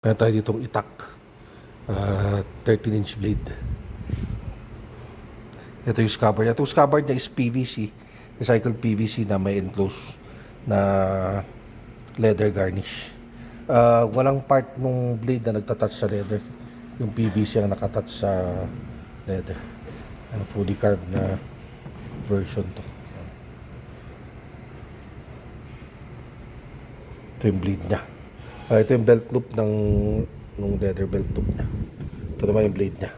Meron tayo ditong itak. 13-inch blade. Ito yung scabbard. Ito yung scabbard niya is PVC. Recycled PVC na may enclosed na leather garnish. Walang part ng blade na nagtatouch sa leather. Yung PVC ang nakatouch sa leather. Fully carved na version to. Ito yung blade niya. Ito yung belt loop ng leather belt loop niya. Ito naman yung blade niya.